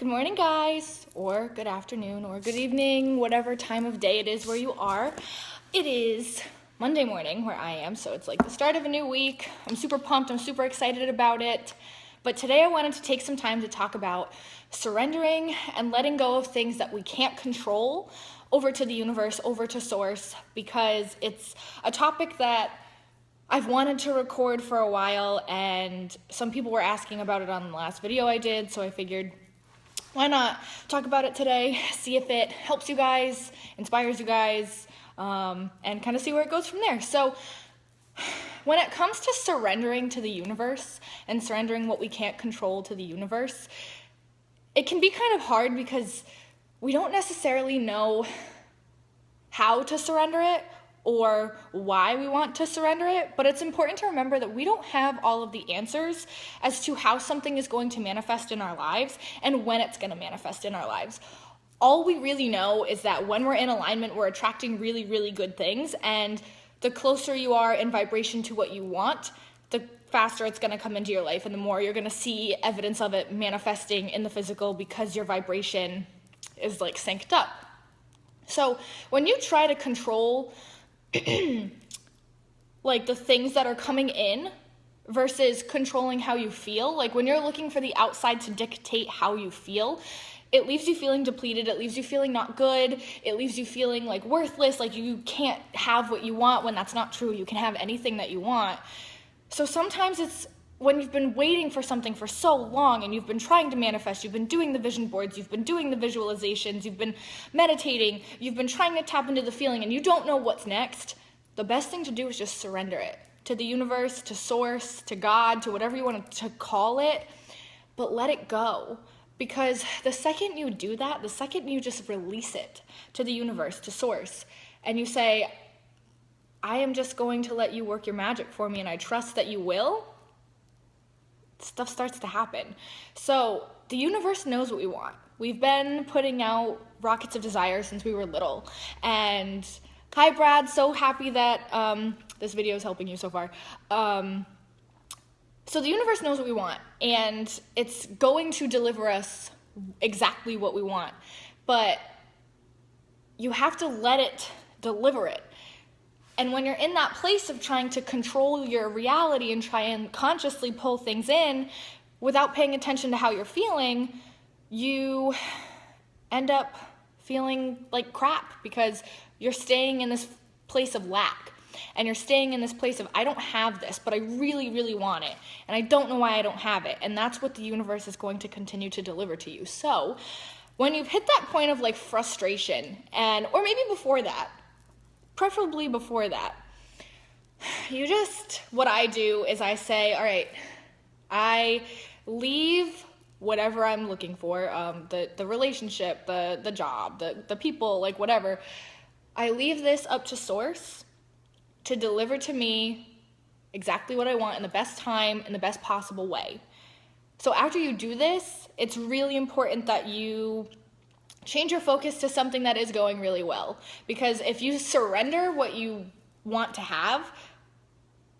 Good morning, guys, or good afternoon, or good evening, whatever time of day it is where you are. It is Monday morning where I am, so it's like the start of a new week. I'm super pumped, I'm super excited about it. But today I wanted to take some time to talk about surrendering and letting go of things that we can't control over to the universe, over to source, because it's a topic that I've wanted to record for a while, and some people were asking about it on the last video I did, so I figured, why not talk about it today, see if it helps you guys, inspires you guys, and kind of see where it goes from there. So when it comes to surrendering to the universe and surrendering what we can't control to the universe, it can be kind of hard because we don't necessarily know how to surrender it or why we want to surrender it, but it's important to remember that we don't have all of the answers as to how something is going to manifest in our lives and when it's going to manifest in our lives. All we really know is that when we're in alignment, we're attracting really, really good things, and the closer you are in vibration to what you want, the faster it's going to come into your life, and the more you're going to see evidence of it manifesting in the physical because your vibration is like synced up. So when you try to control like the things that are coming in versus controlling how you feel, like when you're looking for the outside to dictate how you feel, it leaves you feeling depleted, it leaves you feeling not good, it leaves you feeling like worthless, like you can't have what you want when that's not true. You can have anything that you want. So sometimes it's when you've been waiting for something for so long and you've been trying to manifest, you've been doing the vision boards, you've been doing the visualizations, you've been meditating, you've been trying to tap into the feeling, and you don't know what's next, the best thing to do is just surrender it to the universe, to source, to God, to whatever you want to call it, but let it go. Because the second you do that, the second you just release it to the universe, to source, and you say, I am just going to let you work your magic for me and I trust that you will, stuff starts to happen. So the universe knows what we want. We've been putting out rockets of desire since we were little. And hi, Brad, so happy that this video is helping you so far. So the universe knows what we want, and it's going to deliver us exactly what we want. But you have to let it deliver it. And when you're in that place of trying to control your reality and try and consciously pull things in without paying attention to how you're feeling, you end up feeling like crap because you're staying in this place of lack. And you're staying in this place of, I don't have this, but I really, really want it. And I don't know why I don't have it. And that's what the universe is going to continue to deliver to you. So when you've hit that point of like frustration, or maybe before that, preferably before that, what I do is I say, all right, I leave whatever I'm looking for, the relationship, the job, the people, like whatever. I leave this up to source to deliver to me exactly what I want in the best time, in the best possible way. So after you do this, it's really important that you change your focus to something that is going really well. Because if you surrender what you want to have,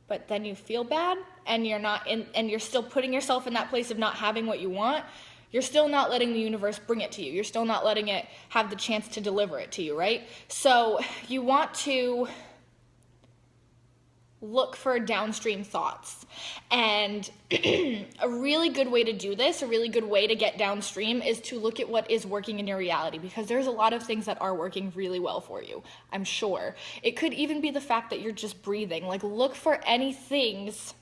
but then you feel bad and you're still putting yourself in that place of not having what you want, you're still not letting the universe bring it to you. You're still not letting it have the chance to deliver it to you, right? So you want to look for downstream thoughts. And a really good way to do this, a really good way to get downstream, is to look at what is working in your reality, because there's a lot of things that are working really well for you, I'm sure. It could even be the fact that you're just breathing. Like, look for any things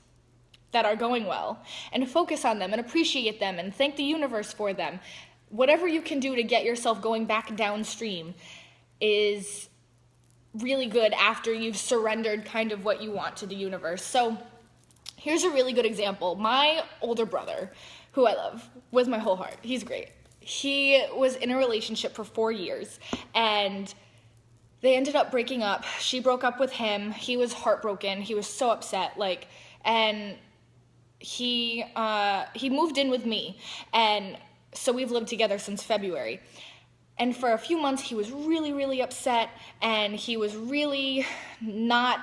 that are going well and focus on them and appreciate them and thank the universe for them. Whatever you can do to get yourself going back downstream is really good after you've surrendered kind of what you want to the universe. So here's a really good example. My older brother, who I love with my whole heart, he's great. He was in a relationship for 4 years and they ended up breaking up. She broke up with him. He was heartbroken. He was so upset, and he moved in with me, and so we've lived together since February. And for a few months, he was really, really upset, and he was really not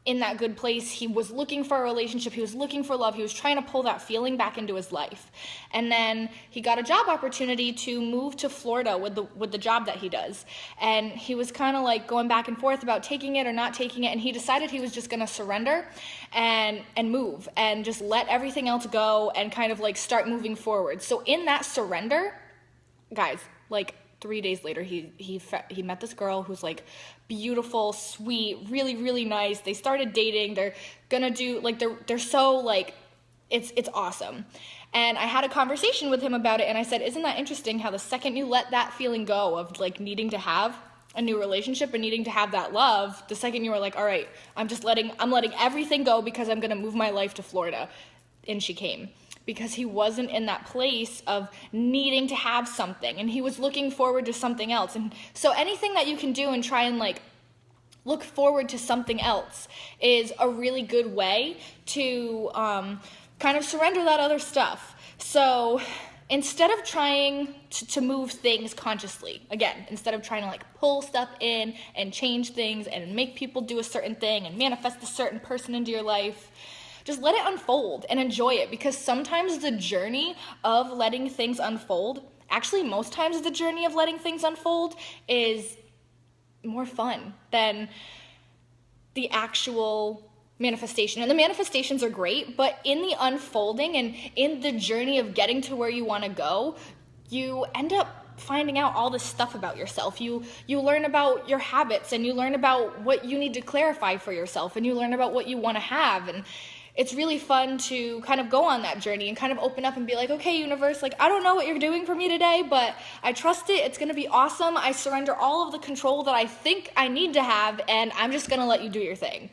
in that good place. He was looking for a relationship. He was looking for love. He was trying to pull that feeling back into his life. And then he got a job opportunity to move to Florida with the job that he does. And he was kind of like going back and forth about taking it or not taking it. And he decided he was just going to surrender and move and just let everything else go and kind of like start moving forward. So in that surrender, guys, like 3 days later, he met this girl who's like beautiful, sweet, really, really nice. They started dating. They're gonna do like they're so like it's awesome. And I had a conversation with him about it, and I said, isn't that interesting how the second you let that feeling go of like needing to have a new relationship and needing to have that love, the second you were like, all right, I'm letting everything go because I'm gonna move my life to Florida. And she came. Because he wasn't in that place of needing to have something, and he was looking forward to something else. And so anything that you can do and try and like look forward to something else is a really good way to kind of surrender that other stuff. So instead of trying to move things consciously, again, instead of trying to like pull stuff in and change things and make people do a certain thing and manifest a certain person into your life, just let it unfold and enjoy it, because sometimes the journey of letting things unfold, actually most times the journey of letting things unfold is more fun than the actual manifestation. And the manifestations are great, but in the unfolding and in the journey of getting to where you want to go, you end up finding out all this stuff about yourself. You learn about your habits, and you learn about what you need to clarify for yourself, and you learn about what you want to have. And it's really fun to kind of go on that journey and kind of open up and be like, okay, universe, like, I don't know what you're doing for me today, but I trust it. It's going to be awesome. I surrender all of the control that I think I need to have, and I'm just going to let you do your thing.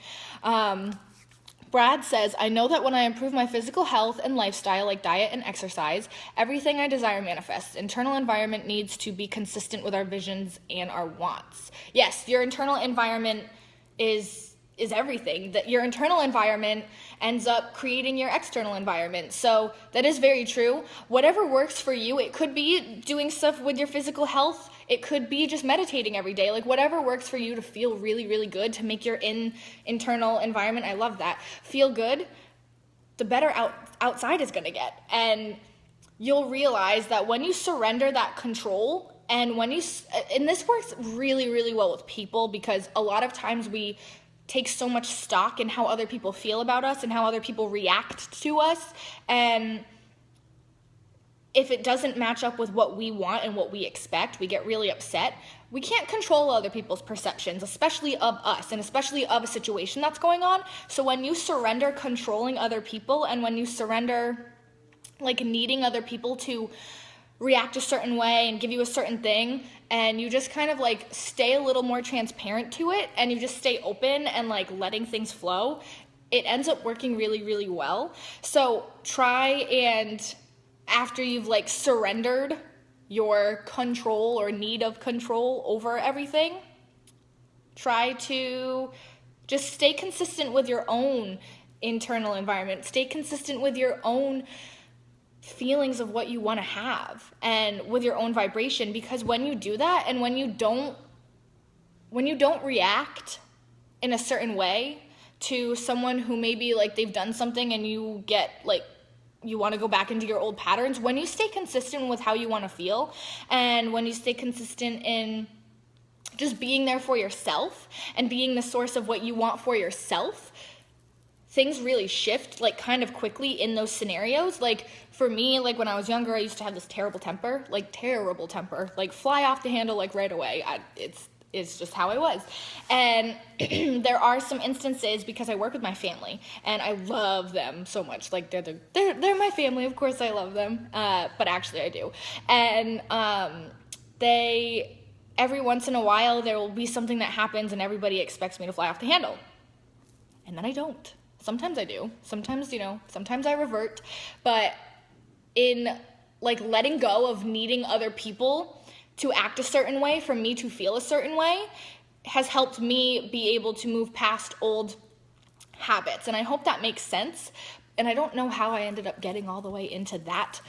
Brad says, I know that when I improve my physical health and lifestyle, like diet and exercise, everything I desire manifests. Internal environment needs to be consistent with our visions and our wants. Yes, your internal environment is everything. That your internal environment ends up creating your external environment. So that is very true. Whatever works for you, it could be doing stuff with your physical health. It could be just meditating every day. Like whatever works for you to feel really, really good, to make your internal environment, I love that, feel good, the better outside is going to get. And you'll realize that when you surrender that control, and and this works really, really well with people, because a lot of times we take so much stock in how other people feel about us and how other people react to us. And if it doesn't match up with what we want and what we expect, we get really upset. We can't control other people's perceptions, especially of us and especially of a situation that's going on. So when you surrender controlling other people, and when you surrender like needing other people to react a certain way and give you a certain thing, and you just kind of like stay a little more transparent to it, and you just stay open and like letting things flow, it ends up working really, really well. So try, and after you've like surrendered your control or need of control over everything, try to just stay consistent with your own internal environment, stay consistent with your own feelings of what you want to have and with your own vibration. Because when you do that, and when you don't react in a certain way to someone who maybe like they've done something and you get like you want to go back into your old patterns, when you stay consistent with how you want to feel, and when you stay consistent in just being there for yourself and being the source of what you want for yourself, things really shift like kind of quickly in those scenarios. Like for me, like when I was younger, I used to have this terrible temper, like fly off the handle like right away. It's just how I was. And there are some instances, because I work with my family and I love them so much. Like they're my family, of course I love them, but actually I do. And every once in a while there will be something that happens and everybody expects me to fly off the handle, and then I don't. Sometimes I do. Sometimes, sometimes I revert. But in like letting go of needing other people to act a certain way for me to feel a certain way has helped me be able to move past old habits. And I hope that makes sense. And I don't know how I ended up getting all the way into that,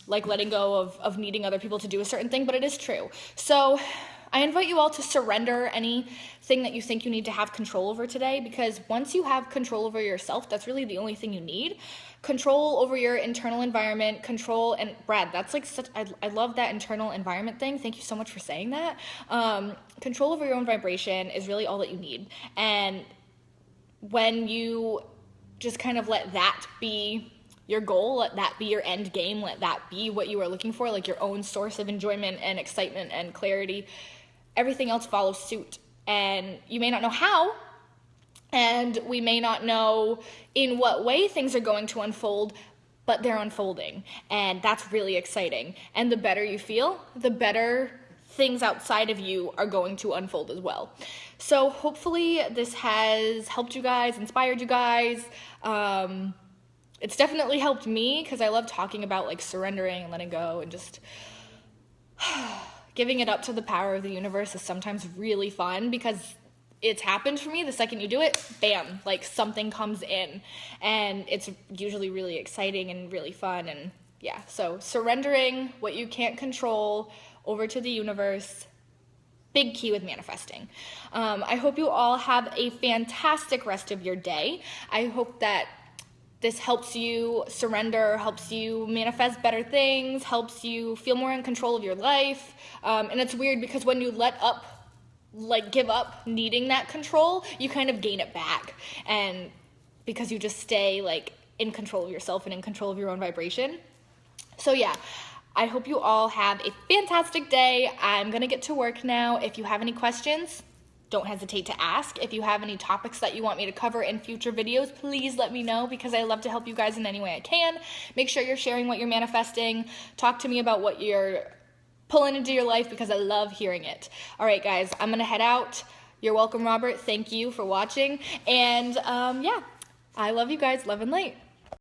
like letting go of needing other people to do a certain thing, but it is true. So I invite you all to surrender anything that you think you need to have control over today, because once you have control over yourself, that's really the only thing you need. Control over your internal environment, and Brad, that's like I love that internal environment thing. Thank you so much for saying that. Control over your own vibration is really all that you need. And when you just kind of let that be your goal, let that be your end game, let that be what you are looking for, like your own source of enjoyment and excitement and clarity, everything else follows suit. And you may not know how, and we may not know in what way things are going to unfold, but they're unfolding, and that's really exciting. And the better you feel, the better things outside of you are going to unfold as well. So hopefully this has helped you guys, inspired you guys. It's definitely helped me, because I love talking about like surrendering and letting go, and just giving it up to the power of the universe is sometimes really fun, because it's happened for me. The second you do it, bam, like something comes in, and it's usually really exciting and really fun. And yeah, so surrendering what you can't control over to the universe, big key with manifesting. I hope you all have a fantastic rest of your day. I hope that this helps you surrender, helps you manifest better things, helps you feel more in control of your life. And it's weird, because when you give up needing that control, you kind of gain it back. And because you just stay like in control of yourself and in control of your own vibration. So yeah, I hope you all have a fantastic day. I'm gonna get to work now. If you have any questions, don't hesitate to ask. If you have any topics that you want me to cover in future videos, please let me know, because I love to help you guys in any way I can. Make sure you're sharing what you're manifesting. Talk to me about what you're pulling into your life, because I love hearing it. All right, guys, I'm gonna head out. You're welcome, Robert. Thank you for watching. And yeah, I love you guys. Love and light.